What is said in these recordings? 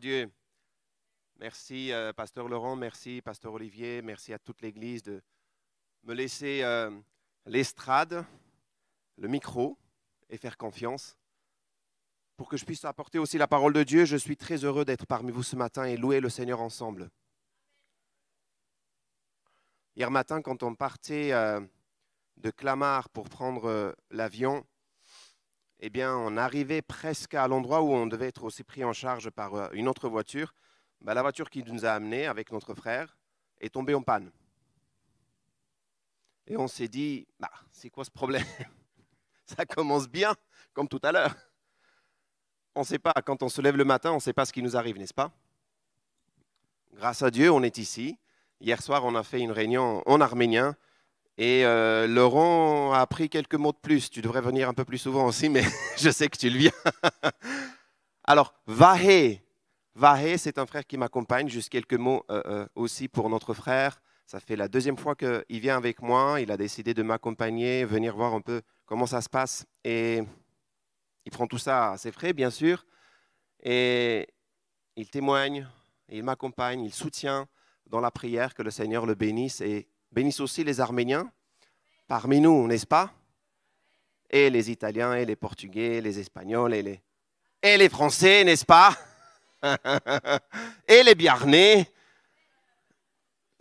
à Dieu. Merci, Pasteur Laurent, merci, Pasteur Olivier, merci à toute l'Église de me laisser l'estrade, le micro et faire confiance pour que je puisse apporter aussi la parole de Dieu. Je suis très heureux d'être parmi vous ce matin et louer le Seigneur ensemble. Hier matin, quand on partait de Clamart pour prendre l'avion, eh bien, on arrivait presque à l'endroit où on devait être aussi pris en charge par une autre voiture. La voiture qui nous a amenés avec notre frère est tombée en panne. Et on s'est dit, c'est quoi ce problème? Ça commence bien, comme tout à l'heure. On ne sait pas, quand on se lève le matin, on ne sait pas ce qui nous arrive, n'est-ce pas? Grâce à Dieu, on est ici. Hier soir, on a fait une réunion en arménien. Et Laurent a appris quelques mots de plus. Tu devrais venir un peu plus souvent aussi, mais je sais que tu le viens. Alors, Vahé. Vahé, c'est un frère qui m'accompagne. Juste quelques mots aussi pour notre frère. Ça fait la deuxième fois qu'il vient avec moi. Il a décidé de m'accompagner, venir voir un peu comment ça se passe. Et il prend tout ça à ses frais, bien sûr. Et il témoigne, il m'accompagne, il soutient dans la prière, que le Seigneur le bénisse et bénisse aussi les Arméniens parmi nous, n'est-ce pas? Et les Italiens, et les Portugais, les Espagnols, et les Français, n'est-ce pas? Et les Biarnais,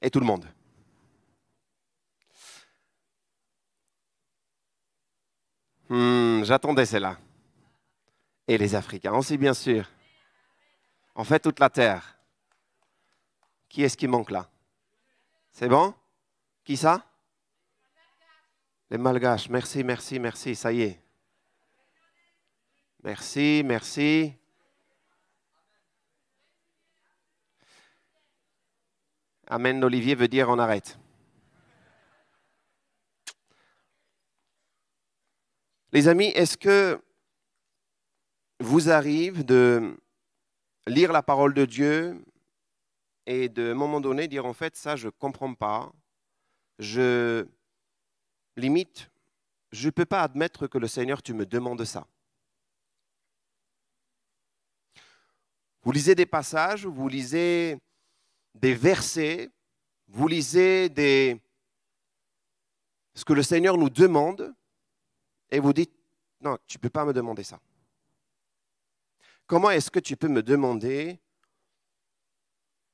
et tout le monde. J'attendais celle-là. Et les Africains aussi, bien sûr. En fait, toute la terre. Qui est-ce qui manque là? C'est bon? Qui ça? Les Malgaches. Merci, merci, merci. Ça y est. Merci, merci. Amen, Olivier veut dire on arrête. Les amis, est-ce que vous arrive de lire la parole de Dieu et de, à un moment donné, dire en fait, ça, je ne comprends pas. Limite, je ne peux pas admettre que le Seigneur, tu me demandes ça. Vous lisez des passages, vous lisez des versets, vous lisez ce que le Seigneur nous demande et vous dites, non, tu ne peux pas me demander ça. Comment est-ce que tu peux me demander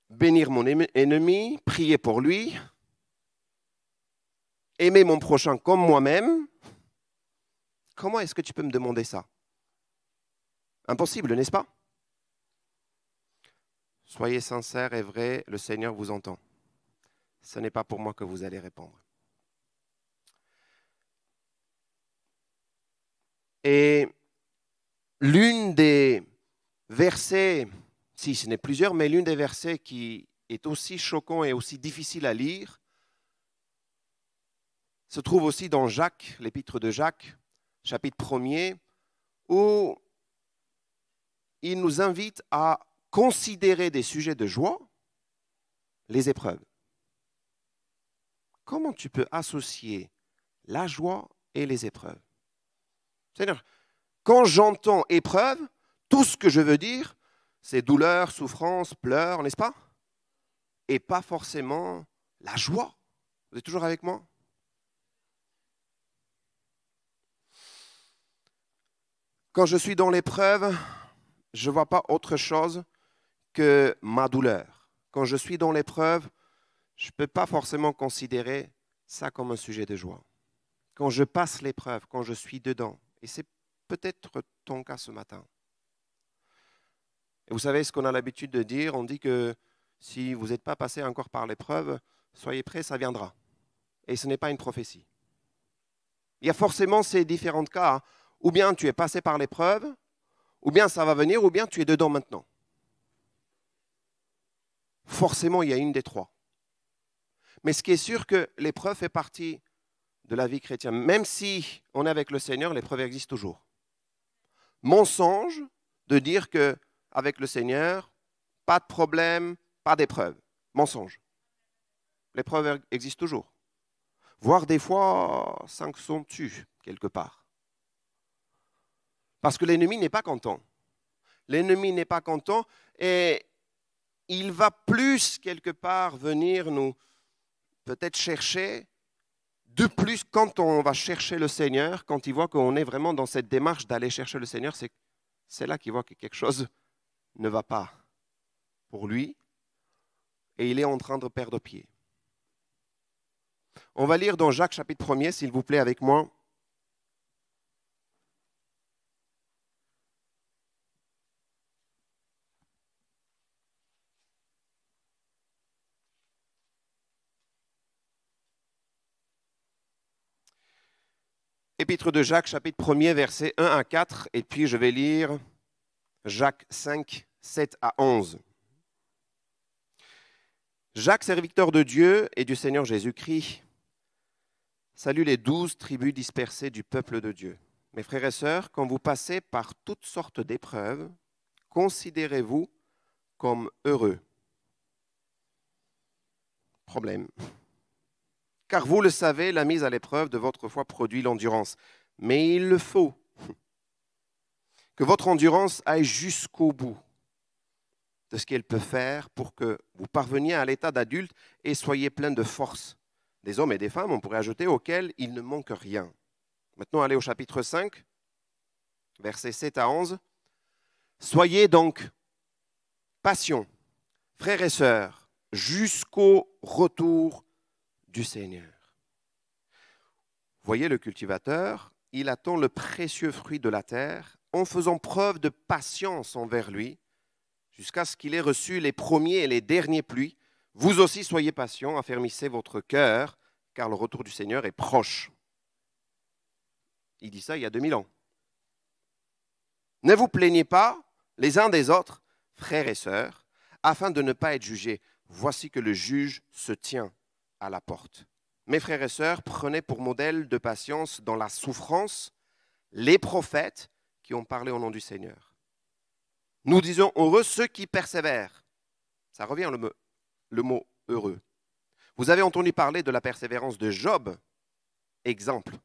bénir mon ennemi, prier pour lui, aimer mon prochain comme moi-même? Comment est-ce que tu peux me demander ça? Impossible, n'est-ce pas? Soyez sincères et vrais, le Seigneur vous entend. Ce n'est pas pour moi que vous allez répondre. Et l'une des versets, si ce n'est plusieurs, mais l'une des versets qui est aussi choquant et aussi difficile à lire, se trouve aussi dans Jacques, l'épître de Jacques, chapitre 1er, où il nous invite à considérer des sujets de joie, les épreuves. Comment tu peux associer la joie et les épreuves? C'est-à-dire, quand j'entends épreuve, tout ce que je veux dire, c'est douleur, souffrance, pleurs, n'est-ce pas? Et pas forcément la joie. Vous êtes toujours avec moi? Quand je suis dans l'épreuve, je ne vois pas autre chose que ma douleur. Quand je suis dans l'épreuve, je ne peux pas forcément considérer ça comme un sujet de joie. Quand je passe l'épreuve, quand je suis dedans, et c'est peut-être ton cas ce matin. Et vous savez ce qu'on a l'habitude de dire, on dit que si vous n'êtes pas passé encore par l'épreuve, soyez prêts, ça viendra. Et ce n'est pas une prophétie. Il y a forcément ces différents cas. Ou bien tu es passé par l'épreuve, ou bien ça va venir, ou bien tu es dedans maintenant. Forcément, il y a une des trois. Mais ce qui est sûr, que l'épreuve fait partie de la vie chrétienne. Même si on est avec le Seigneur, l'épreuve existe toujours. Mensonge de dire qu'avec le Seigneur, pas de problème, pas d'épreuve. Mensonge. L'épreuve existe toujours. Voire des fois, s'accentuent quelque part. Parce que l'ennemi n'est pas content. l'ennemi n'est pas content et il va plus quelque part venir nous peut-être chercher de plus quand on va chercher le Seigneur, quand il voit qu'on est vraiment dans cette démarche d'aller chercher le Seigneur, c'est là qu'il voit que quelque chose ne va pas pour lui et il est en train de perdre pied. On va lire dans Jacques chapitre 1er, s'il vous plaît, avec moi. Épître de Jacques, chapitre 1er, versets 1 à 4, et puis je vais lire Jacques 5, 7 à 11. Jacques, serviteur de Dieu et du Seigneur Jésus-Christ, salue les 12 tribus dispersées du peuple de Dieu. Mes frères et sœurs, quand vous passez par toutes sortes d'épreuves, considérez-vous comme heureux. Problème. Car vous le savez, la mise à l'épreuve de votre foi produit l'endurance. Mais il le faut que votre endurance aille jusqu'au bout de ce qu'elle peut faire pour que vous parveniez à l'état d'adulte et soyez plein de force. Des hommes et des femmes, on pourrait ajouter, auxquels il ne manque rien. Maintenant, allez au chapitre 5, versets 7 à 11. Soyez donc patients, frères et sœurs, jusqu'au retour du Seigneur. Voyez le cultivateur, il attend le précieux fruit de la terre en faisant preuve de patience envers lui jusqu'à ce qu'il ait reçu les premiers et les derniers pluies. Vous aussi soyez patients, affermissez votre cœur, car le retour du Seigneur est proche. Il dit ça il y a 2000 ans. Ne vous plaignez pas les uns des autres, frères et sœurs, afin de ne pas être jugés. Voici que le juge se tient à la porte. Mes frères et sœurs, prenez pour modèle de patience dans la souffrance les prophètes qui ont parlé au nom du Seigneur. Nous disons heureux ceux qui persévèrent. Ça revient le mot heureux. Vous avez entendu parler de la persévérance de Job, exemple.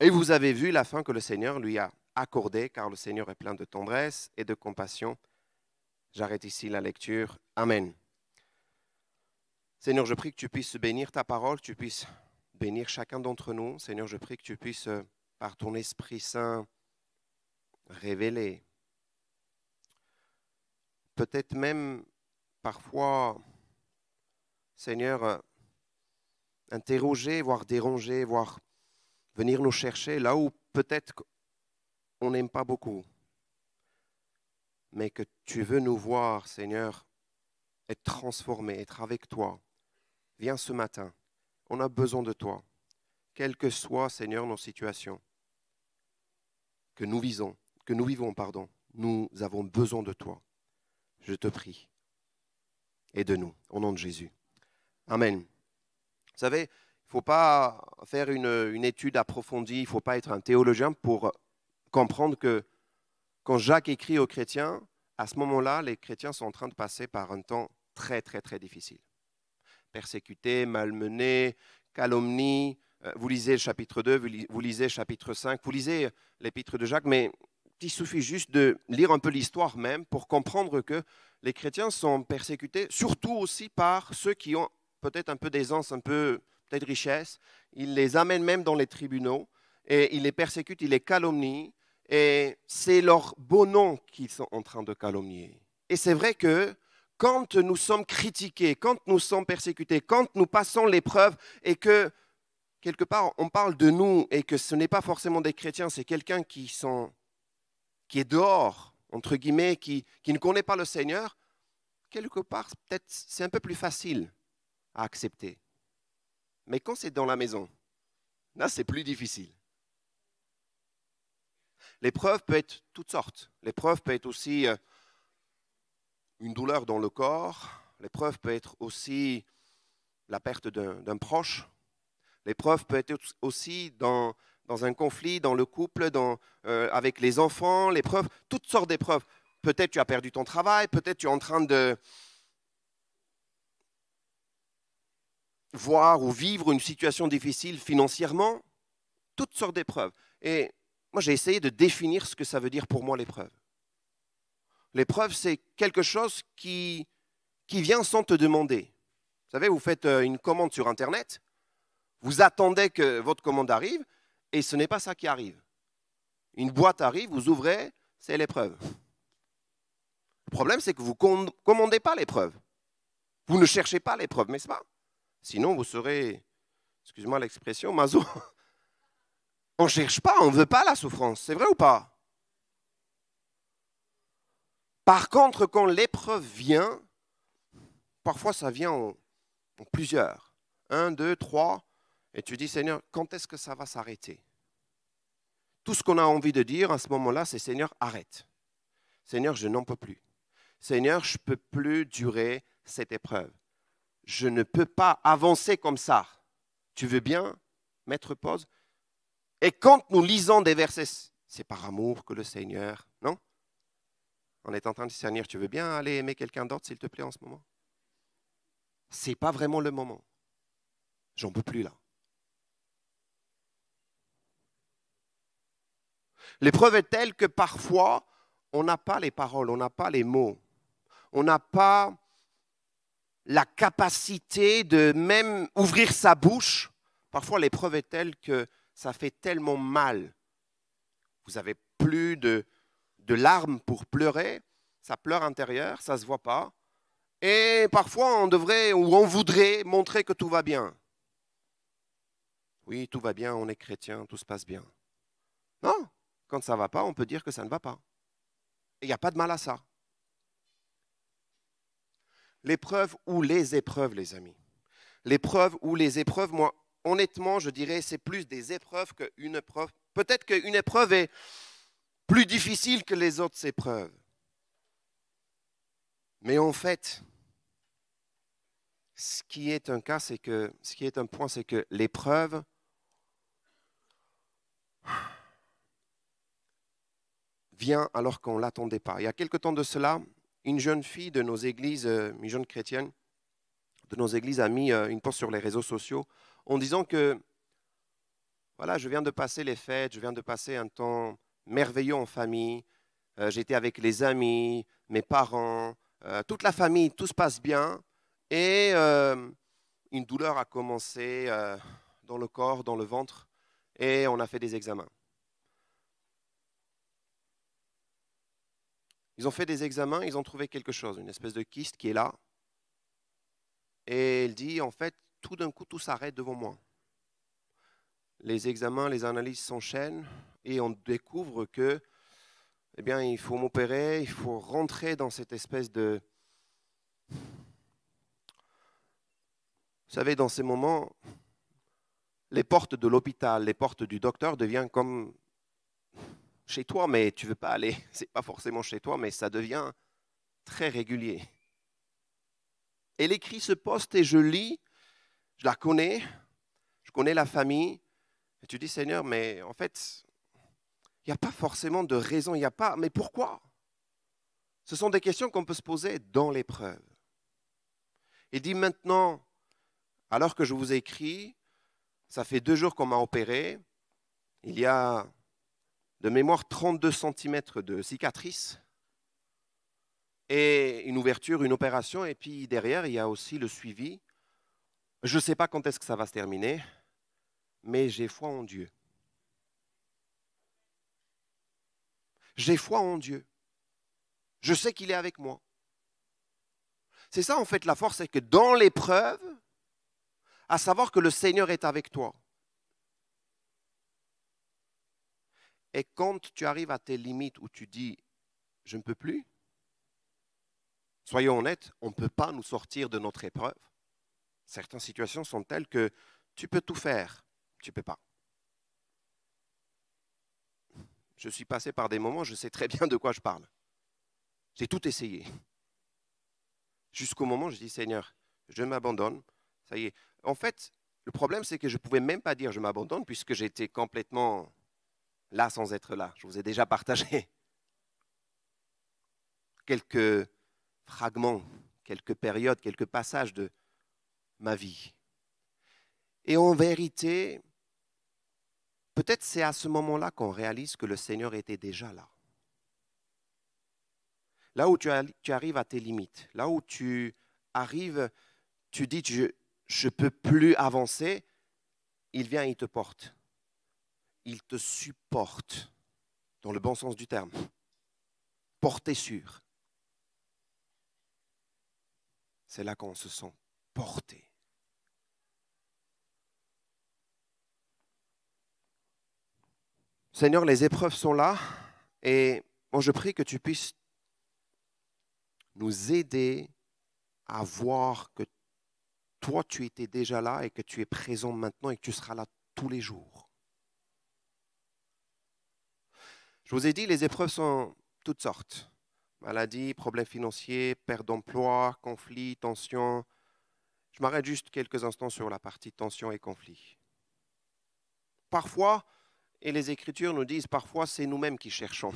Et vous avez vu la fin que le Seigneur lui a accordée, car le Seigneur est plein de tendresse et de compassion. J'arrête ici la lecture. Amen. Seigneur, je prie que tu puisses bénir ta parole, que tu puisses bénir chacun d'entre nous. Seigneur, je prie que tu puisses, par ton Esprit Saint, révéler. Peut-être même, parfois, Seigneur, interroger, voire déranger, voire venir nous chercher là où peut-être on n'aime pas beaucoup. Mais que tu veux nous voir, Seigneur, être transformé, être avec toi. Viens ce matin, on a besoin de toi, quelles que soient, Seigneur, nos situations, que nous vivons, nous avons besoin de toi. Je te prie, aide-nous, au nom de Jésus. Amen. Vous savez, il ne faut pas faire une étude approfondie, il ne faut pas être un théologien pour comprendre que quand Jacques écrit aux chrétiens, à ce moment-là, les chrétiens sont en train de passer par un temps très, très, très difficile. Persécutés, malmenés, calomnies. Vous lisez le chapitre 2, vous lisez le chapitre 5, vous lisez l'épître de Jacques, mais il suffit juste de lire un peu l'histoire même pour comprendre que les chrétiens sont persécutés, surtout aussi par ceux qui ont peut-être un peu d'aisance, un peu peut-être richesse. Ils les amènent même dans les tribunaux et ils les persécutent, ils les calomnient et c'est leur beau nom qu'ils sont en train de calomnier. Et c'est vrai que quand nous sommes critiqués, quand nous sommes persécutés, quand nous passons l'épreuve et que quelque part on parle de nous et que ce n'est pas forcément des chrétiens, c'est quelqu'un qui est dehors, entre guillemets, qui ne connaît pas le Seigneur, quelque part peut-être c'est un peu plus facile à accepter. Mais quand c'est dans la maison, là c'est plus difficile. L'épreuve peut être toutes sortes. L'épreuve peut être aussi une douleur dans le corps. L'épreuve peut être aussi la perte d'un proche. L'épreuve peut être aussi dans un conflit, dans le couple, avec les enfants. L'épreuve, toutes sortes d'épreuves. Peut-être tu as perdu ton travail, peut-être tu es en train de voir ou vivre une situation difficile financièrement. Toutes sortes d'épreuves. Et moi j'ai essayé de définir ce que ça veut dire pour moi l'épreuve. L'épreuve, c'est quelque chose qui vient sans te demander. Vous savez, vous faites une commande sur Internet, vous attendez que votre commande arrive, et ce n'est pas ça qui arrive. Une boîte arrive, vous ouvrez, c'est l'épreuve. Le problème, c'est que vous ne commandez pas l'épreuve. Vous ne cherchez pas l'épreuve, n'est-ce pas? Sinon, vous serez, excuse-moi l'expression, maso. On ne cherche pas, on ne veut pas la souffrance. C'est vrai ou pas? Par contre, quand l'épreuve vient, parfois ça vient en plusieurs. 1, 2, 3. Et tu dis, Seigneur, quand est-ce que ça va s'arrêter? Tout ce qu'on a envie de dire à ce moment-là, c'est Seigneur, arrête. Seigneur, je n'en peux plus. Seigneur, je ne peux plus durer cette épreuve. Je ne peux pas avancer comme ça. Tu veux bien mettre pause? Et quand nous lisons des versets, c'est par amour que le Seigneur, non? On est en train de dire, Seigneur, tu veux bien aller aimer quelqu'un d'autre, s'il te plaît, en ce moment? Ce n'est pas vraiment le moment. J'en peux plus là. L'épreuve est telle que parfois, on n'a pas les paroles, on n'a pas les mots. On n'a pas la capacité de même ouvrir sa bouche. Parfois, l'épreuve est telle que ça fait tellement mal. Vous n'avez plus de larmes pour pleurer. Ça pleure intérieur, ça ne se voit pas. Et parfois, on devrait ou on voudrait montrer que tout va bien. Oui, tout va bien, on est chrétien, tout se passe bien. Non, quand ça ne va pas, on peut dire que ça ne va pas. Et il n'y a pas de mal à ça. L'épreuve ou les épreuves, les amis. L'épreuve ou les épreuves, moi, honnêtement, je dirais, c'est plus des épreuves qu'une épreuve. Peut-être qu'une épreuve est plus difficile que les autres épreuves. Mais en fait, ce qui est un point, c'est que l'épreuve vient alors qu'on ne l'attendait pas. Il y a quelque temps de cela, une jeune fille de nos églises, une jeune chrétienne de nos églises a mis une post sur les réseaux sociaux en disant que voilà, je viens de passer les fêtes, je viens de passer un temps merveilleux en famille, j'étais avec les amis, mes parents, toute la famille, tout se passe bien et une douleur a commencé dans le corps, dans le ventre et on a fait des examens. Ils ont fait des examens, ils ont trouvé quelque chose, une espèce de kyste qui est là. Et elle dit, en fait, tout d'un coup, tout s'arrête devant moi. Les examens, les analyses s'enchaînent et on découvre que, eh bien, il faut m'opérer, il faut rentrer dans cette espèce de... Vous savez, dans ces moments, les portes de l'hôpital, les portes du docteur deviennent comme chez toi, mais tu ne veux pas aller. Ce n'est pas forcément chez toi, mais ça devient très régulier. Elle écrit ce post et je lis, je la connais, je connais la famille. Et tu dis, Seigneur, mais en fait, il n'y a pas forcément de raison, il n'y a pas, mais pourquoi? Ce sont des questions qu'on peut se poser dans l'épreuve. Il dit maintenant, alors que je vous ai écrit, ça fait 2 jours qu'on m'a opéré, il y a de mémoire 32 cm de cicatrices et une ouverture, une opération, et puis derrière, il y a aussi le suivi. Je ne sais pas quand est-ce que ça va se terminer, mais j'ai foi en Dieu. J'ai foi en Dieu. Je sais qu'il est avec moi. C'est ça en fait la force, c'est que dans l'épreuve, à savoir que le Seigneur est avec toi. Et quand tu arrives à tes limites où tu dis, je ne peux plus, soyons honnêtes, on ne peut pas nous sortir de notre épreuve. Certaines situations sont telles que tu peux tout faire, tu ne peux pas. Je suis passé par des moments, je sais très bien de quoi je parle. J'ai tout essayé. Jusqu'au moment où je dis, Seigneur, je m'abandonne. Ça y est. En fait, le problème, c'est que je ne pouvais même pas dire je m'abandonne puisque j'étais complètement là sans être là. Je vous ai déjà partagé quelques fragments, quelques périodes, quelques passages de ma vie. Et en vérité, peut-être c'est à ce moment-là qu'on réalise que le Seigneur était déjà là. Là où tu arrives à tes limites, là où tu arrives, tu dis je ne peux plus avancer, il vient et il te porte. Il te supporte, dans le bon sens du terme. Porté sur. C'est là qu'on se sent porté. Seigneur, les épreuves sont là et moi je prie que tu puisses nous aider à voir que toi tu étais déjà là et que tu es présent maintenant et que tu seras là tous les jours. Je vous ai dit, les épreuves sont toutes sortes. Maladies, problèmes financiers, perte d'emploi, conflits, tensions. Je m'arrête juste quelques instants sur la partie tension et conflit. Parfois, et les Écritures nous disent, parfois c'est nous-mêmes qui cherchons.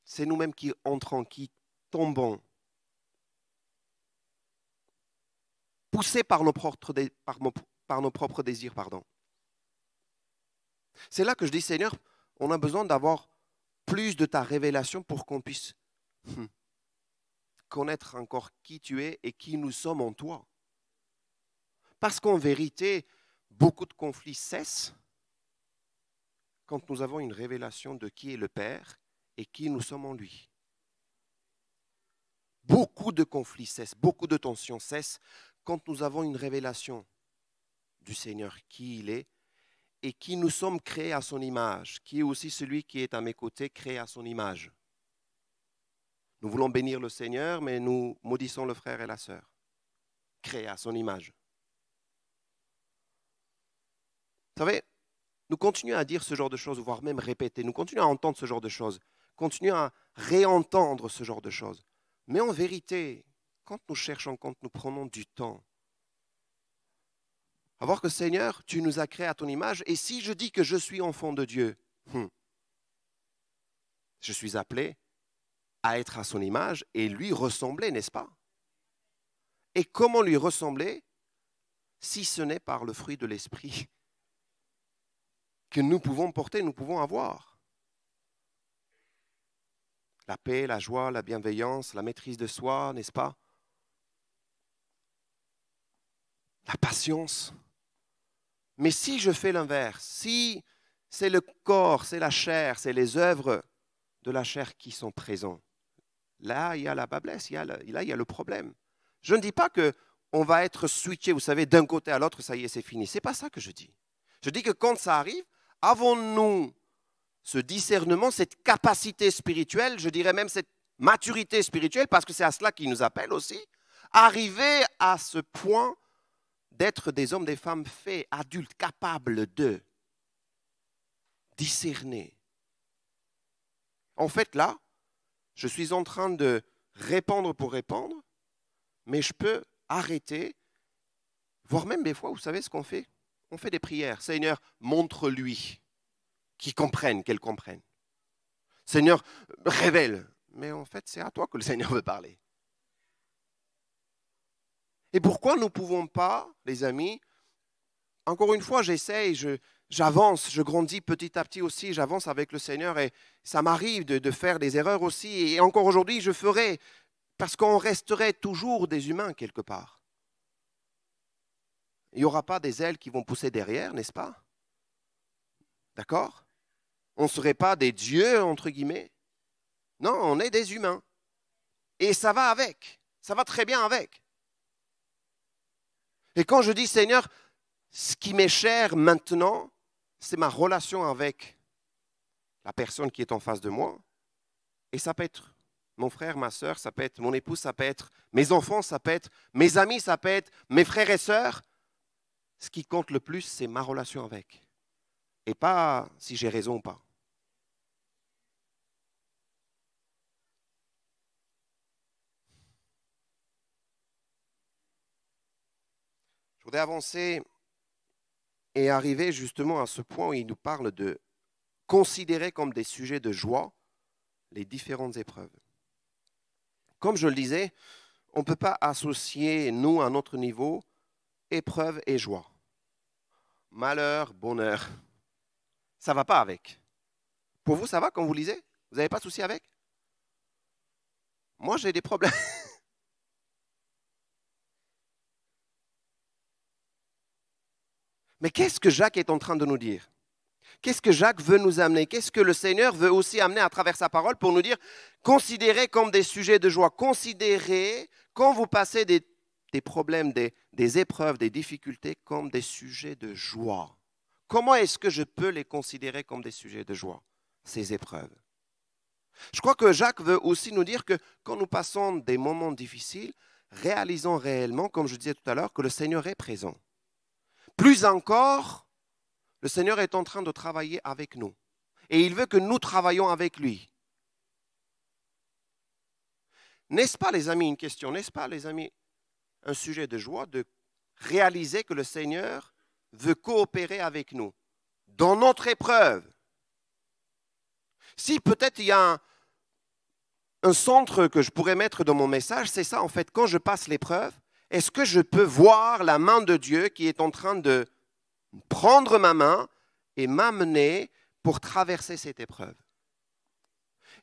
C'est nous-mêmes qui entrons, qui tombons, poussés par nos propres désirs. C'est là que je dis, Seigneur, on a besoin d'avoir plus de ta révélation pour qu'on puisse connaître encore qui tu es et qui nous sommes en toi. Parce qu'en vérité, beaucoup de conflits cessent quand nous avons une révélation de qui est le Père et qui nous sommes en lui. Beaucoup de conflits cessent, beaucoup de tensions cessent quand nous avons une révélation du Seigneur, qui il est et qui nous sommes créés à son image, qui est aussi celui qui est à mes côtés, créé à son image. Nous voulons bénir le Seigneur, mais nous maudissons le frère et la sœur, créés à son image. Vous savez, nous continuons à dire ce genre de choses, voire même répéter, nous continuons à entendre ce genre de choses, continuons à réentendre ce genre de choses. Mais en vérité, quand nous cherchons, quand nous prenons du temps, à voir que Seigneur, tu nous as créés à ton image, et si je dis que je suis enfant de Dieu, je suis appelé à être à son image et lui ressembler, n'est-ce pas? Et comment lui ressembler si ce n'est par le fruit de l'esprit que nous pouvons porter, nous pouvons avoir? La paix, la joie, la bienveillance, la maîtrise de soi, n'est-ce pas? La patience. Mais si je fais l'inverse, si c'est le corps, c'est la chair, c'est les œuvres de la chair qui sont présents, là, il y a la bablesse, là, il y a le problème. Je ne dis pas qu'on va être switché, vous savez, d'un côté à l'autre, ça y est, c'est fini. Ce n'est pas ça que je dis. Je dis que quand ça arrive, avons-nous ce discernement, cette capacité spirituelle, je dirais même cette maturité spirituelle, parce que c'est à cela qu'il nous appelle aussi, arriver à ce point d'être des hommes, des femmes faits, adultes, capables de discerner. En fait, là, je suis en train de répandre pour répandre, mais je peux arrêter, voire même des fois, vous savez ce qu'on fait? On fait des prières. Seigneur, montre-lui qu'il comprenne, qu'elle comprenne. Seigneur, révèle. Mais en fait, c'est à toi que le Seigneur veut parler. Et pourquoi nous ne pouvons pas, les amis, encore une fois, j'essaye, j'avance, je grandis petit à petit aussi, j'avance avec le Seigneur et ça m'arrive de faire des erreurs aussi. Et encore aujourd'hui, je ferai, parce qu'on resterait toujours des humains quelque part. Il n'y aura pas des ailes qui vont pousser derrière, n'est-ce pas? D'accord? On ne serait pas des dieux, entre guillemets. Non, on est des humains. Et ça va avec. Ça va très bien avec. Et quand je dis, Seigneur, ce qui m'est cher maintenant, c'est ma relation avec la personne qui est en face de moi. Et ça peut être mon frère, ma soeur, ça peut être mon épouse, ça peut être mes enfants, ça peut être mes amis, ça peut être mes frères et sœurs. Ce qui compte le plus, c'est ma relation avec. Et pas si j'ai raison ou pas. Je voudrais avancer et arriver justement à ce point où il nous parle de considérer comme des sujets de joie les différentes épreuves. Comme je le disais, on ne peut pas associer, nous, à notre niveau, épreuve et joie. malheur, bonheur. Ça ne va pas avec. Pour vous, ça va quand vous lisez? Vous n'avez pas de souci avec? Moi, j'ai des problèmes. Mais qu'est-ce que Jacques est en train de nous dire? Qu'est-ce que Jacques veut nous amener? Qu'est-ce que le Seigneur veut aussi amener à travers sa parole pour nous dire? Considérez comme des sujets de joie. Considérez, quand vous passez des problèmes, des épreuves, des difficultés, comme des sujets de joie. Comment est-ce que je peux les considérer comme des sujets de joie, ces épreuves? Je crois que Jacques veut aussi nous dire que quand nous passons des moments difficiles, réalisons réellement, comme je disais tout à l'heure, que le Seigneur est présent. Plus encore, le Seigneur est en train de travailler avec nous. Et il veut que nous travaillions avec lui. N'est-ce pas, les amis, une question, n'est-ce pas, les amis, un sujet de joie de réaliser que le Seigneur veut coopérer avec nous dans notre épreuve? Si peut-être il y a un centre que je pourrais mettre dans mon message, c'est ça en fait, quand je passe l'épreuve, est-ce que je peux voir la main de Dieu qui est en train de prendre ma main et m'amener pour traverser cette épreuve?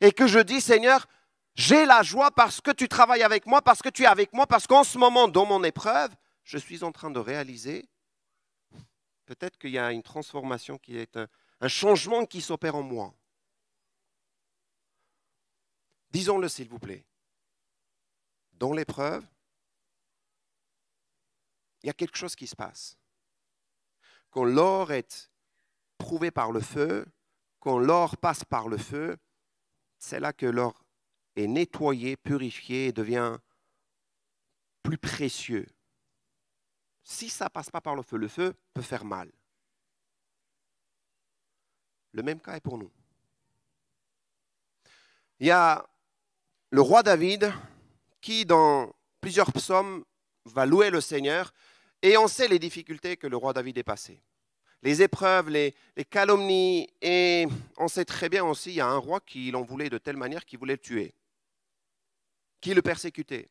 Et que je dis, Seigneur, j'ai la joie parce que tu travailles avec moi, parce que tu es avec moi, parce qu'en ce moment, dans mon épreuve, je suis en train de réaliser, peut-être qu'il y a une transformation qui est un changement qui s'opère en moi. Disons-le s'il vous plaît. Dans l'épreuve, il y a quelque chose qui se passe. Quand l'or est prouvé par le feu, quand l'or passe par le feu, c'est là que l'or est nettoyé, purifié et devient plus précieux. Si ça ne passe pas par le feu peut faire mal. Le même cas est pour nous. Il y a le roi David qui, dans plusieurs psaumes, va louer le Seigneur et on sait les difficultés que le roi David est passé. Les épreuves, les calomnies et on sait très bien aussi, il y a un roi qui l'en voulait de telle manière qu'il voulait le tuer, qui le persécutait.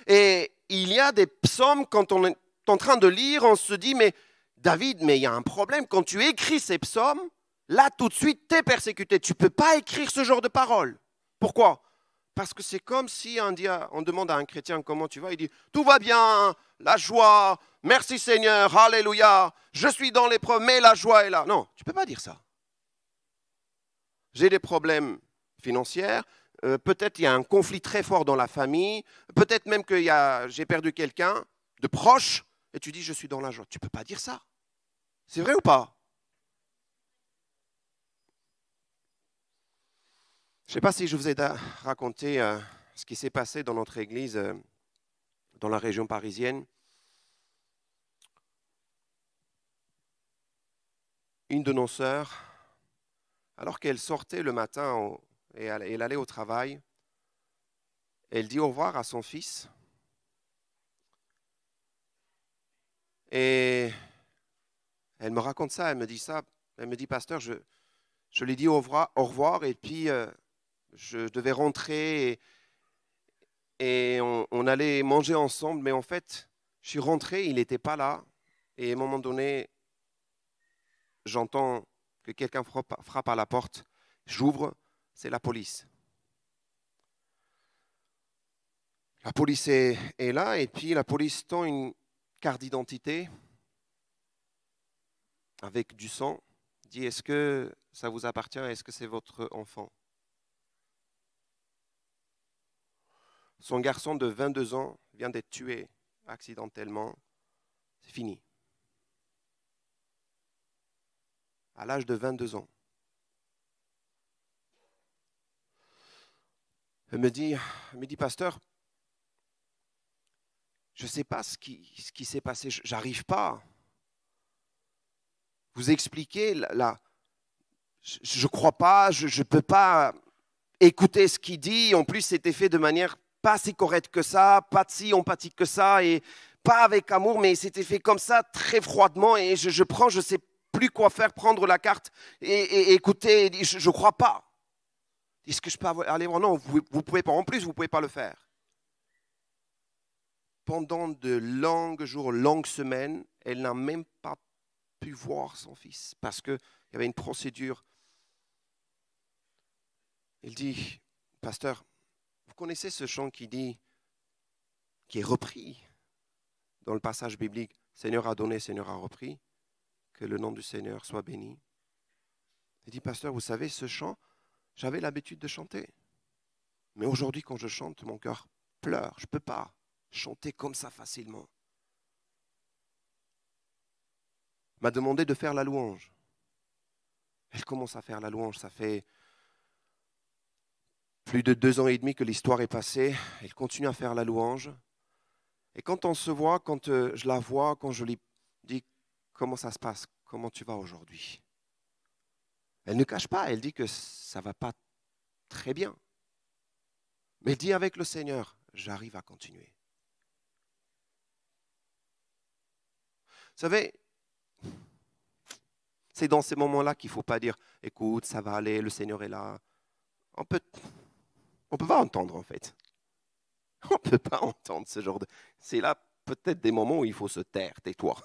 Et il y a des psaumes, quand on est en train de lire, on se dit, mais David, mais il y a un problème, quand tu écris ces psaumes, là tout de suite, tu es persécuté. Tu ne peux pas écrire ce genre de paroles. Pourquoi? Parce que c'est comme si on demande à un chrétien comment tu vas, il dit, tout va bien, la joie, merci Seigneur, alléluia, je suis dans l'épreuve, mais la joie est là. Non, tu ne peux pas dire ça. J'ai des problèmes financiers, peut-être il y a un conflit très fort dans la famille, peut-être même que j'ai perdu quelqu'un de proche, et tu dis je suis dans la joie. Tu ne peux pas dire ça. C'est vrai ou pas? Je ne sais pas si je vous ai raconté ce qui s'est passé dans notre église dans la région parisienne. Une de nos sœurs, alors qu'elle sortait le matin et elle allait au travail, elle dit au revoir à son fils. Et elle me raconte ça, elle me dit ça. Elle me dit, pasteur, je lui ai dit au revoir et puis je devais rentrer et on allait manger ensemble. Mais en fait, je suis rentré, il n'était pas là. Et à un moment donné, j'entends que quelqu'un frappe à la porte. J'ouvre, c'est la police. La police est là et puis la police tend une carte d'identité avec du sang. Dit, est-ce que ça vous appartient? Est-ce que c'est votre enfant? Son garçon de 22 ans vient d'être tué accidentellement. C'est fini. À l'âge de 22 ans. Elle me dit, pasteur, je ne sais pas ce qui s'est passé, j'arrive pas. Vous expliquer, je ne crois pas, je ne peux pas écouter ce qu'il dit. En plus, c'était fait de manière pas si correcte que ça, pas si empathique que ça, et pas avec amour, mais c'était fait comme ça, très froidement, et je ne sais plus quoi faire, prendre la carte et écouter, je ne crois pas. Est-ce que je peux aller voir? Non, vous ne pouvez pas. En plus, vous ne pouvez pas le faire. Pendant de longs jours, longues semaines, elle n'a même pas pu voir son fils parce qu'il y avait une procédure. Il dit, pasteur, vous connaissez ce chant qui est repris dans le passage biblique, Seigneur a donné, Seigneur a repris, que le nom du Seigneur soit béni. Il dit, pasteur, vous savez, ce chant, j'avais l'habitude de chanter. Mais aujourd'hui, quand je chante, mon cœur pleure. Je ne peux pas chanter comme ça facilement. Il m'a demandé de faire la louange. Elle commence à faire la louange. Ça fait plus de 2 ans et demi que l'histoire est passée. Elle continue à faire la louange. Et quand on se voit, quand je la vois, quand je lui dis comment ça se passe, comment tu vas aujourd'hui, elle ne cache pas, elle dit que ça ne va pas très bien. Mais elle dit avec le Seigneur, j'arrive à continuer. Vous savez, c'est dans ces moments-là qu'il ne faut pas dire, écoute, ça va aller, le Seigneur est là. On peut pas entendre en fait. On ne peut pas entendre ce genre de... C'est là peut-être des moments où il faut se taire, tais-toi.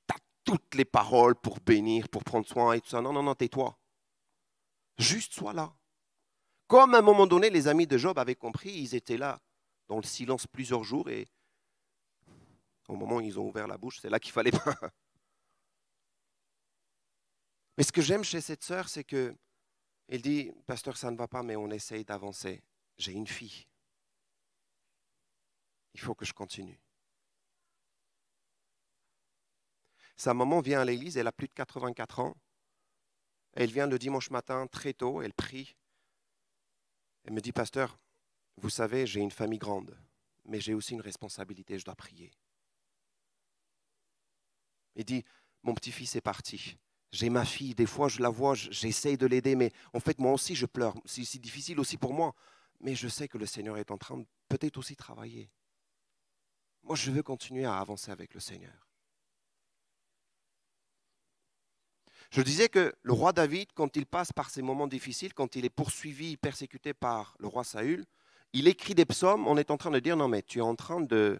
Tu as toutes les paroles pour bénir, pour prendre soin et tout ça. Non, non, non, tais-toi. Juste sois là. Comme à un moment donné, les amis de Job avaient compris, ils étaient là dans le silence plusieurs jours et au moment où ils ont ouvert la bouche, c'est là qu'il fallait pas. Mais ce que j'aime chez cette sœur, c'est qu'elle dit, pasteur, ça ne va pas, mais on essaye d'avancer. J'ai une fille. Il faut que je continue. Sa maman vient à l'église, elle a plus de 84 ans. Elle vient le dimanche matin très tôt, elle prie. Elle me dit, pasteur, vous savez, j'ai une famille grande, mais j'ai aussi une responsabilité, je dois prier. Il dit, mon petit-fils est parti. J'ai ma fille, des fois je la vois, j'essaye de l'aider, mais en fait moi aussi je pleure. C'est difficile aussi pour moi. Mais je sais que le Seigneur est en train de peut-être aussi travailler. Moi je veux continuer à avancer avec le Seigneur. Je disais que le roi David, quand il passe par ces moments difficiles, quand il est poursuivi, persécuté par le roi Saül, il écrit des psaumes, on est en train de dire, non mais tu es en train de...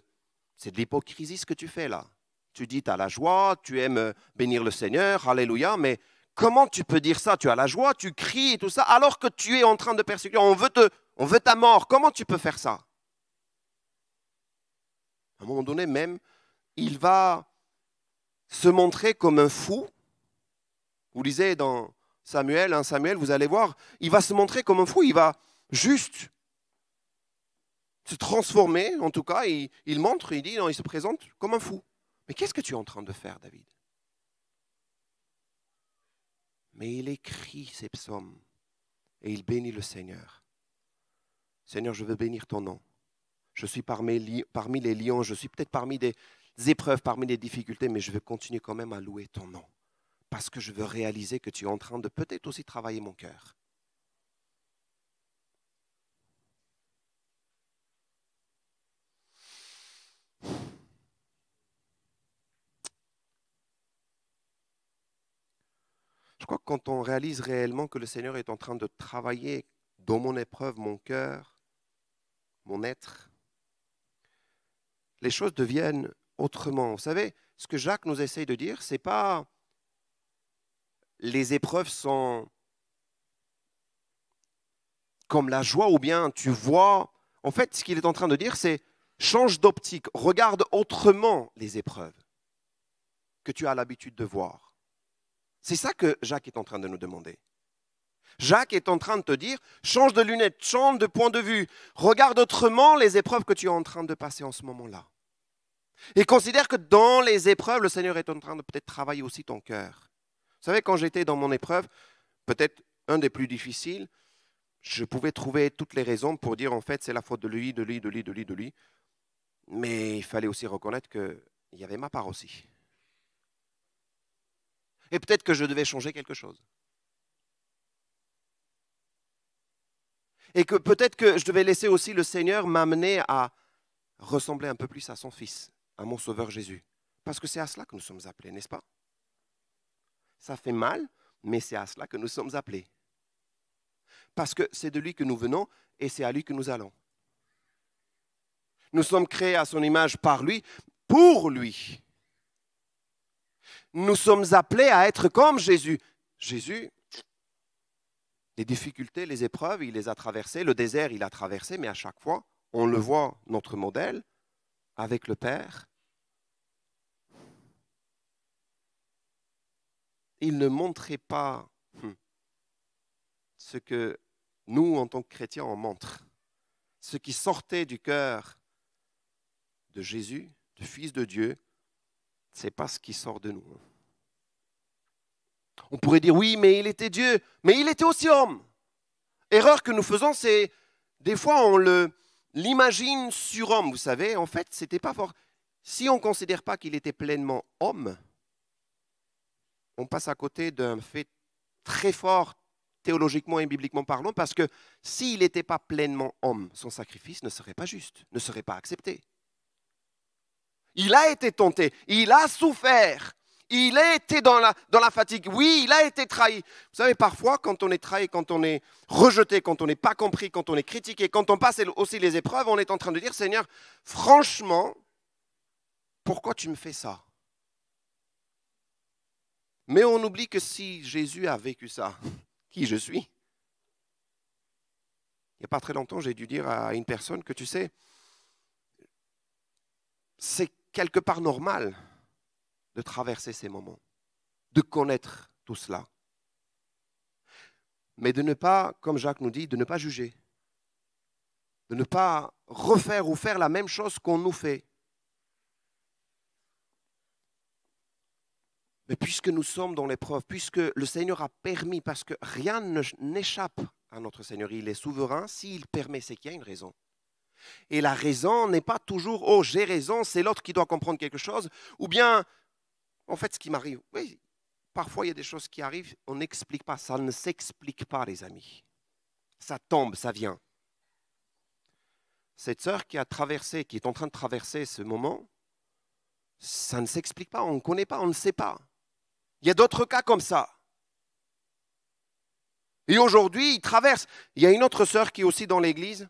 C'est de l'hypocrisie ce que tu fais là. Tu dis, tu as la joie, tu aimes bénir le Seigneur, alléluia, mais comment tu peux dire ça? Tu as la joie, tu cries et tout ça, alors que tu es en train de persécuter, on veut ta mort, comment tu peux faire ça? À un moment donné même, il va se montrer comme un fou. Vous lisez dans Samuel, vous allez voir, il va se montrer comme un fou, il va juste se transformer, en tout cas, il montre, il dit, non, il se présente comme un fou. Mais qu'est-ce que tu es en train de faire, David? Mais il écrit ces psaumes et il bénit le Seigneur. Seigneur, je veux bénir ton nom. Je suis parmi les lions, je suis peut-être parmi des épreuves, parmi des difficultés, mais je veux continuer quand même à louer ton nom. Parce que je veux réaliser que tu es en train de peut-être aussi travailler mon cœur. Je crois que quand on réalise réellement que le Seigneur est en train de travailler dans mon épreuve, mon cœur, mon être, les choses deviennent autrement. Vous savez, ce que Jacques nous essaye de dire, ce n'est pas les épreuves sont comme la joie ou bien tu vois. En fait, ce qu'il est en train de dire, c'est change d'optique, regarde autrement les épreuves que tu as l'habitude de voir. C'est ça que Jacques est en train de nous demander. Jacques est en train de te dire, change de lunettes, change de point de vue, regarde autrement les épreuves que tu es en train de passer en ce moment-là. Et considère que dans les épreuves, le Seigneur est en train de peut-être travailler aussi ton cœur. Vous savez, quand j'étais dans mon épreuve, peut-être un des plus difficiles, je pouvais trouver toutes les raisons pour dire en fait c'est la faute de lui. Mais il fallait aussi reconnaître qu'il y avait ma part aussi. Et peut-être que je devais changer quelque chose. Et que peut-être que je devais laisser aussi le Seigneur m'amener à ressembler un peu plus à son Fils, à mon Sauveur Jésus. Parce que c'est à cela que nous sommes appelés, n'est-ce pas? Ça fait mal, mais c'est à cela que nous sommes appelés. Parce que c'est de lui que nous venons et c'est à lui que nous allons. Nous sommes créés à son image par lui, pour lui. nous sommes appelés à être comme Jésus. Jésus, les difficultés, les épreuves, il les a traversées. Le désert, il a traversé, mais à chaque fois, on le voit, notre modèle, avec le Père. Il ne montrait pas ce que nous, en tant que chrétiens, on montre. Ce qui sortait du cœur de Jésus, du Fils de Dieu, ce n'est pas ce qui sort de nous. On pourrait dire, oui, mais il était Dieu, mais il était aussi homme. Erreur que nous faisons, c'est, des fois, on l'imagine surhomme, vous savez. En fait, c'était pas fort. Si on ne considère pas qu'il était pleinement homme, on passe à côté d'un fait très fort, théologiquement et bibliquement parlant, parce que s'il n'était pas pleinement homme, son sacrifice ne serait pas juste, ne serait pas accepté. Il a été tenté, il a souffert, il a été dans la fatigue. Oui, il a été trahi. Vous savez, parfois, quand on est trahi, quand on est rejeté, quand on n'est pas compris, quand on est critiqué, quand on passe aussi les épreuves, on est en train de dire, Seigneur, franchement, pourquoi tu me fais ça? Mais on oublie que si Jésus a vécu ça, qui je suis? Il n'y a pas très longtemps, j'ai dû dire à une personne que tu sais, c'est quelque part normal de traverser ces moments, de connaître tout cela. Mais de ne pas, comme Jacques nous dit, de ne pas juger, de ne pas refaire ou faire la même chose qu'on nous fait. Mais puisque nous sommes dans l'épreuve, puisque le Seigneur a permis, parce que rien n'échappe à notre Seigneur, il est souverain, s'il permet, c'est qu'il y a une raison. Et la raison n'est pas toujours « oh, j'ai raison, c'est l'autre qui doit comprendre quelque chose », ou bien, en fait, ce qui m'arrive, oui, parfois il y a des choses qui arrivent, on n'explique pas, ça ne s'explique pas, les amis. Ça tombe, ça vient. Cette sœur qui a traversé, qui est en train de traverser ce moment, ça ne s'explique pas, on ne connaît pas, on ne sait pas. Il y a d'autres cas comme ça. Et aujourd'hui, il traverse. Il y a une autre sœur qui est aussi dans l'église.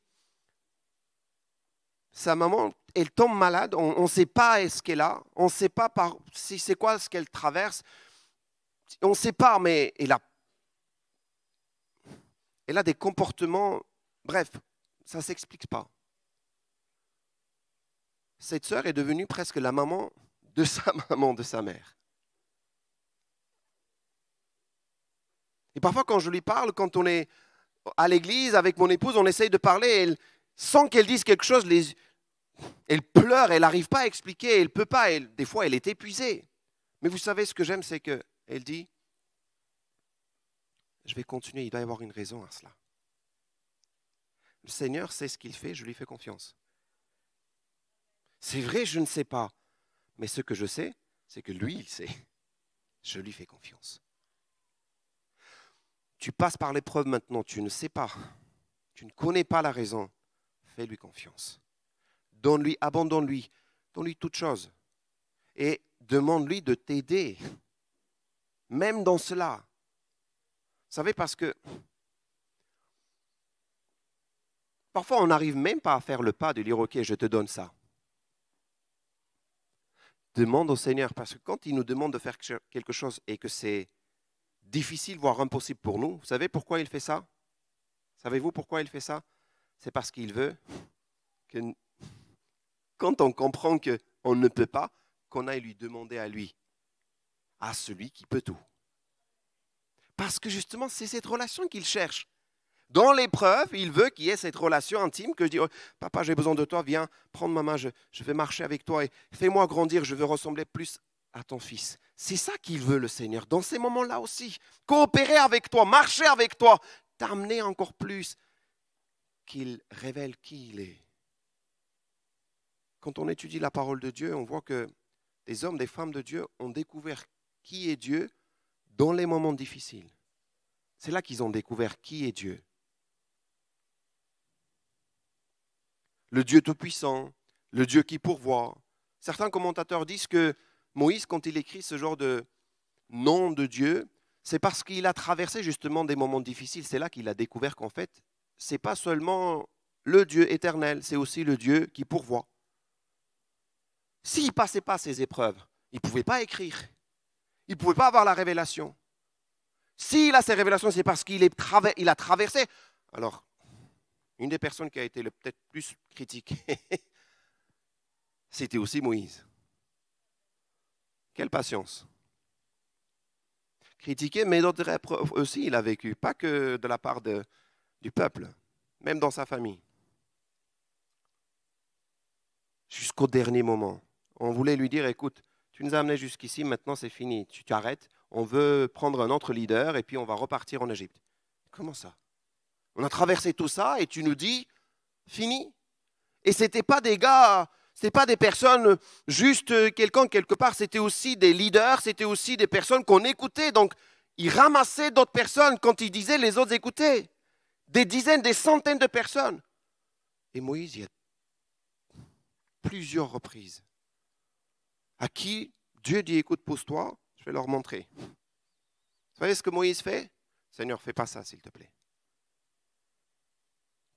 Sa maman, elle tombe malade, on ne sait pas ce qu'elle a, on ne sait pas si c'est quoi ce qu'elle traverse. On ne sait pas, mais elle a des comportements, bref, ça ne s'explique pas. Cette sœur est devenue presque la maman, de sa mère. Et parfois, quand je lui parle, quand on est à l'église avec mon épouse, on essaye de parler, sans qu'elle dise quelque chose, elle pleure, elle n'arrive pas à expliquer, elle ne peut pas, des fois elle est épuisée. Mais vous savez, ce que j'aime, c'est qu'elle dit, je vais continuer, il doit y avoir une raison à cela. Le Seigneur sait ce qu'il fait, je lui fais confiance. C'est vrai, je ne sais pas, mais ce que je sais, c'est que lui, il sait. Je lui fais confiance. Tu passes par l'épreuve maintenant, tu ne sais pas, tu ne connais pas la raison, fais-lui confiance. Donne-lui, abandonne-lui, donne-lui toute chose. Et demande-lui de t'aider, même dans cela. Vous savez, parce que parfois on n'arrive même pas à faire le pas de dire, ok, je te donne ça. Demande au Seigneur, parce que quand il nous demande de faire quelque chose et que c'est difficile, voire impossible pour nous, vous savez pourquoi il fait ça? Savez-vous pourquoi il fait ça? C'est parce qu'il veut que, quand on comprend qu'on ne peut pas, qu'on aille lui demander à lui, à celui qui peut tout. Parce que justement, c'est cette relation qu'il cherche. Dans l'épreuve, il veut qu'il y ait cette relation intime que je dis, oh, papa, j'ai besoin de toi, viens, prends ma main, je vais marcher avec toi et fais-moi grandir, je veux ressembler plus à ton fils. C'est ça qu'il veut, le Seigneur, dans ces moments-là aussi. Coopérer avec toi, marcher avec toi, t'amener encore plus, qu'il révèle qui il est. Quand on étudie la parole de Dieu, on voit que des hommes, des femmes de Dieu ont découvert qui est Dieu dans les moments difficiles. C'est là qu'ils ont découvert qui est Dieu. Le Dieu tout-puissant, le Dieu qui pourvoit. Certains commentateurs disent que Moïse, quand il écrit ce genre de nom de Dieu, c'est parce qu'il a traversé justement des moments difficiles. C'est là qu'il a découvert qu'en fait, ce n'est pas seulement le Dieu éternel, c'est aussi le Dieu qui pourvoit. S'il ne passait pas ces épreuves, il ne pouvait pas écrire. Il ne pouvait pas avoir la révélation. S'il a ces révélations, c'est parce qu'il a traversé. Alors, une des personnes qui a été peut-être plus critiquée, c'était aussi Moïse. Quelle patience. Critiqué, mais d'autres épreuves aussi, il a vécu, pas que de la part du peuple, même dans sa famille. Jusqu'au dernier moment. On voulait lui dire, écoute, tu nous as amenés jusqu'ici, maintenant c'est fini, tu t'arrêtes, on veut prendre un autre leader et puis on va repartir en Égypte. Comment ça? On a traversé tout ça et tu nous dis, fini? Et ce n'étaient pas des gars, ce n'étaient pas des personnes juste quelqu'un quelque part, c'était aussi des leaders, c'était aussi des personnes qu'on écoutait. Donc, ils ramassaient d'autres personnes quand ils disaient, les autres écoutaient. Des dizaines, des centaines de personnes. Et Moïse, il y a plusieurs reprises à qui Dieu dit, écoute, pose-toi, je vais leur montrer. Vous savez ce que Moïse fait? Seigneur, fais pas ça, s'il te plaît.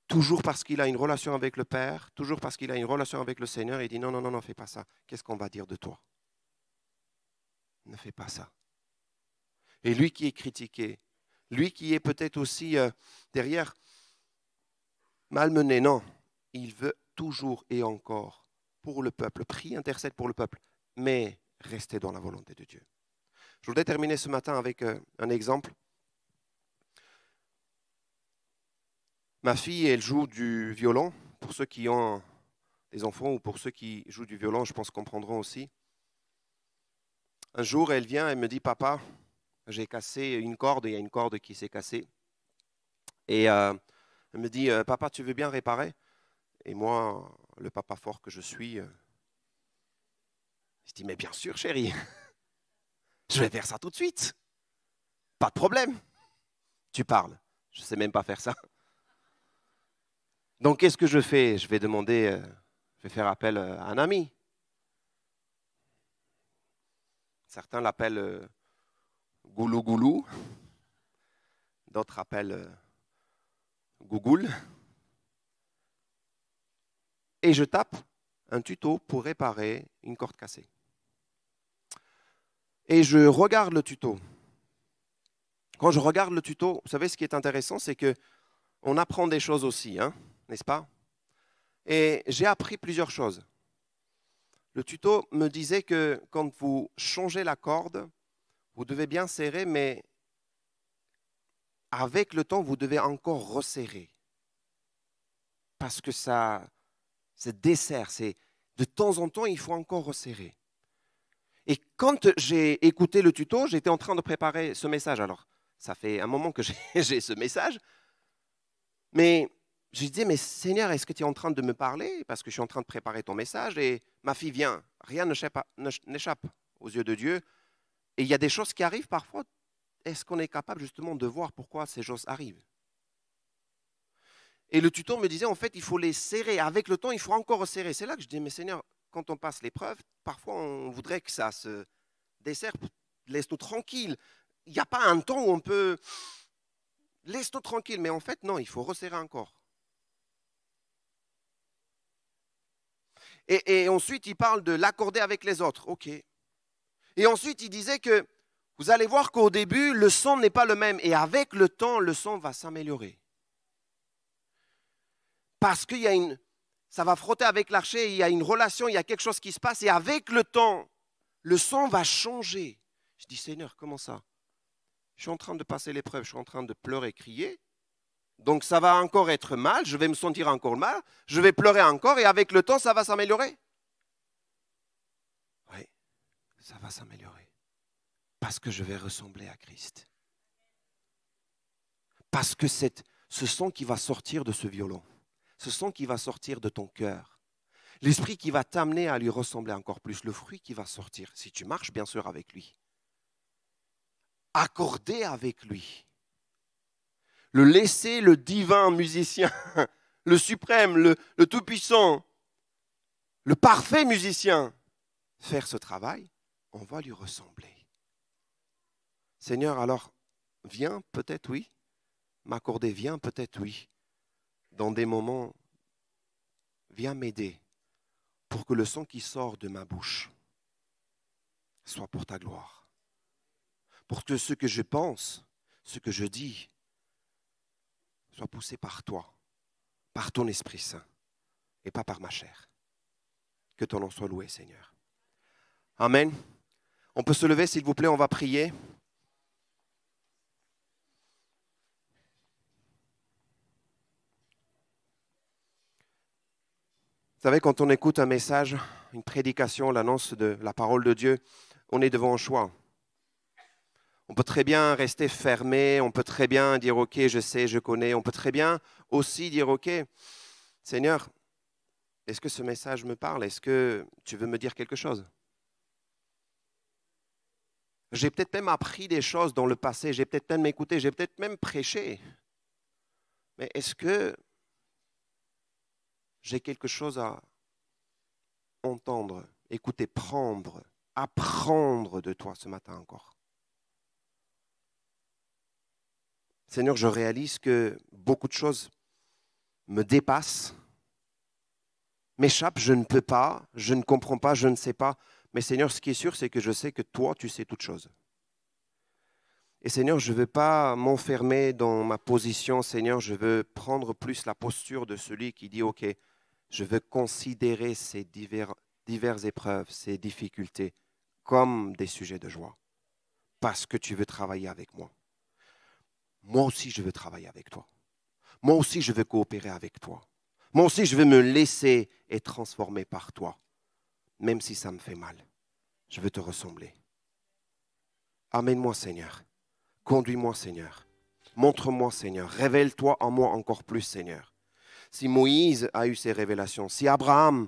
Toujours parce qu'il a une relation avec le Père, toujours parce qu'il a une relation avec le Seigneur, il dit non, non, non, non, fais pas ça. Qu'est-ce qu'on va dire de toi? Ne fais pas ça. Et lui qui est critiqué, lui qui est peut-être aussi derrière malmené, non, il veut toujours et encore pour le peuple, prie, intercède pour le peuple, mais rester dans la volonté de Dieu. Je voudrais terminer ce matin avec un exemple. Ma fille, elle joue du violon. Pour ceux qui ont des enfants ou pour ceux qui jouent du violon, je pense comprendront aussi. Un jour, elle vient, elle me dit, papa, j'ai cassé une corde, il y a une corde qui s'est cassée. Et elle me dit, papa, tu veux bien réparer? Et moi, le papa fort que je suis, je dis, mais bien sûr, chérie, je vais faire ça tout de suite. Pas de problème. Tu parles. Je ne sais même pas faire ça. Donc, qu'est-ce que je fais? Je vais demander, je vais faire appel à un ami. Certains l'appellent Goulou Goulou. D'autres appellent Google. Et je tape un tuto pour réparer une corde cassée. Et je regarde le tuto. Quand je regarde le tuto, vous savez ce qui est intéressant, c'est qu'on apprend des choses aussi, hein, n'est-ce pas? Et j'ai appris plusieurs choses. Le tuto me disait que quand vous changez la corde, vous devez bien serrer, mais avec le temps, vous devez encore resserrer. Parce que ça se dessert. De temps en temps, il faut encore resserrer. Et quand j'ai écouté le tuto, j'étais en train de préparer ce message. Alors, ça fait un moment que j'ai ce message. Mais je disais, mais Seigneur, est-ce que tu es en train de me parler? Parce que je suis en train de préparer ton message et ma fille vient. Rien n'échappe aux yeux de Dieu. Et il y a des choses qui arrivent parfois. Est-ce qu'on est capable justement de voir pourquoi ces choses arrivent? Et le tuto me disait, en fait, il faut les serrer. Avec le temps, il faut encore resserrer. C'est là que je dis, mais Seigneur, quand on passe l'épreuve, parfois on voudrait que ça se desserre. Laisse-nous tranquille. Il n'y a pas un temps où on peut... Laisse-nous tranquille. Mais en fait, non, il faut resserrer encore. Et ensuite, il parle de l'accorder avec les autres. OK. Et ensuite, il disait que vous allez voir qu'au début, le son n'est pas le même. Et avec le temps, le son va s'améliorer. Parce qu'il y a ça va frotter avec l'archet, il y a une relation, il y a quelque chose qui se passe. Et avec le temps, le son va changer. Je dis, Seigneur, comment ça? Je suis en train de passer l'épreuve, je suis en train de pleurer, crier. Donc ça va encore être mal, je vais me sentir encore mal, je vais pleurer encore et avec le temps, ça va s'améliorer. Oui, ça va s'améliorer. Parce que je vais ressembler à Christ. Parce que ce son qui va sortir de ce violon, ce son qui va sortir de ton cœur, l'esprit qui va t'amener à lui ressembler encore plus, le fruit qui va sortir, si tu marches bien sûr avec lui, accorder avec lui, le laisser le divin musicien, le suprême, le tout-puissant, le parfait musicien, faire ce travail, on va lui ressembler. Seigneur, alors, viens peut-être, oui, m'accorder, viens peut-être, oui, dans des moments, viens m'aider pour que le son qui sort de ma bouche soit pour ta gloire. pour que ce que je pense, ce que je dis, soit poussé par toi, par ton Esprit Saint, et pas par ma chair. Que ton nom soit loué, Seigneur. Amen. On peut se lever, s'il vous plaît, on va prier. Vous savez, quand on écoute un message, une prédication, l'annonce de la parole de Dieu, on est devant un choix. On peut très bien rester fermé, on peut très bien dire « Ok, je sais, je connais ». On peut très bien aussi dire « Ok, Seigneur, est-ce que ce message me parle? Est-ce que tu veux me dire quelque chose ?» J'ai peut-être même appris des choses dans le passé, j'ai peut-être même écouté, j'ai peut-être même prêché. Mais est-ce que j'ai quelque chose à entendre, écouter, prendre, apprendre de toi ce matin encore? Seigneur, je réalise que beaucoup de choses me dépassent, m'échappent, je ne peux pas, je ne comprends pas, je ne sais pas. Mais Seigneur, ce qui est sûr, c'est que je sais que toi, tu sais toutes choses. Et Seigneur, je ne veux pas m'enfermer dans ma position. Seigneur, je veux prendre plus la posture de celui qui dit, OK, je veux considérer ces diverses épreuves, ces difficultés comme des sujets de joie. Parce que tu veux travailler avec moi. Moi aussi, je veux travailler avec toi. Moi aussi, je veux coopérer avec toi. Moi aussi, je veux me laisser être transformé par toi. Même si ça me fait mal, je veux te ressembler. Amène-moi, Seigneur. Conduis-moi, Seigneur. Montre-moi, Seigneur. Révèle-toi en moi encore plus, Seigneur. Si Moïse a eu ces révélations, si Abraham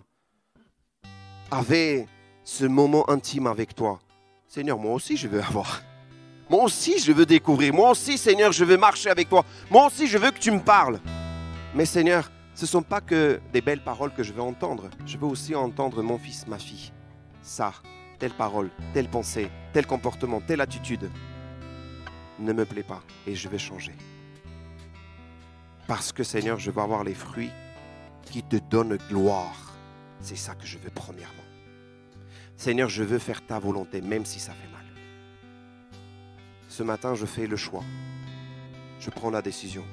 avait ce moment intime avec toi, Seigneur, moi aussi, je veux avoir. Moi aussi, je veux découvrir. Moi aussi, Seigneur, je veux marcher avec toi. Moi aussi, je veux que tu me parles. Mais Seigneur, ce ne sont pas que des belles paroles que je veux entendre. Je veux aussi entendre mon fils, ma fille. Ça, telle parole, telle pensée, tel comportement, telle attitude ne me plaît pas et je vais changer. Parce que Seigneur, je veux avoir les fruits qui te donnent gloire. C'est ça que je veux premièrement. Seigneur, je veux faire ta volonté, même si ça fait mal. Ce matin, je fais le choix. Je prends la décision.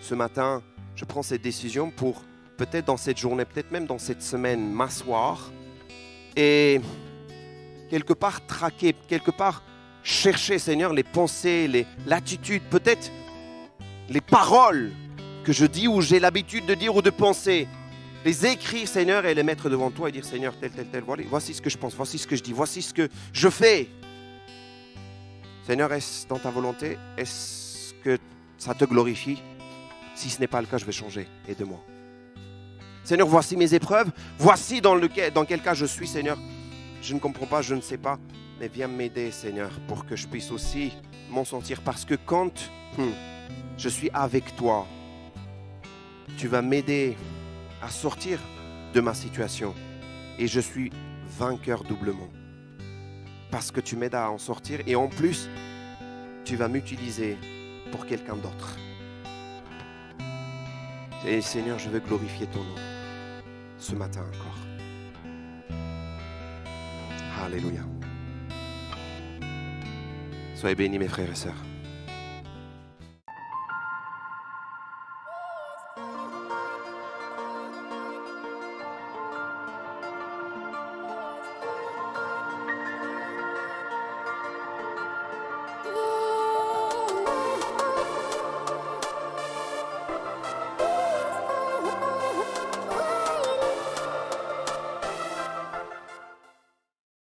Ce matin, je prends cette décision pour peut-être dans cette journée, peut-être même dans cette semaine, m'asseoir et quelque part traquer, quelque part chercher, Seigneur, les pensées, l'attitude, peut-être les paroles que je dis ou j'ai l'habitude de dire ou de penser. Les écrire, Seigneur, et les mettre devant toi et dire, Seigneur, tel, voici ce que je pense, voici ce que je dis, voici ce que je fais. Seigneur, est-ce dans ta volonté? Est-ce que ça te glorifie? Si ce n'est pas le cas, je vais changer. Aide-moi. Seigneur, voici mes épreuves. Voici dans quel cas je suis, Seigneur. Je ne comprends pas, je ne sais pas. Mais viens m'aider, Seigneur, pour que je puisse aussi m'en sentir. Parce que quand je suis avec toi, tu vas m'aider à sortir de ma situation. Et je suis vainqueur doublement. Parce que tu m'aides à en sortir. Et en plus, tu vas m'utiliser pour quelqu'un d'autre. Et Seigneur, je veux glorifier ton nom ce matin encore. Alléluia. Soyez bénis mes frères et sœurs.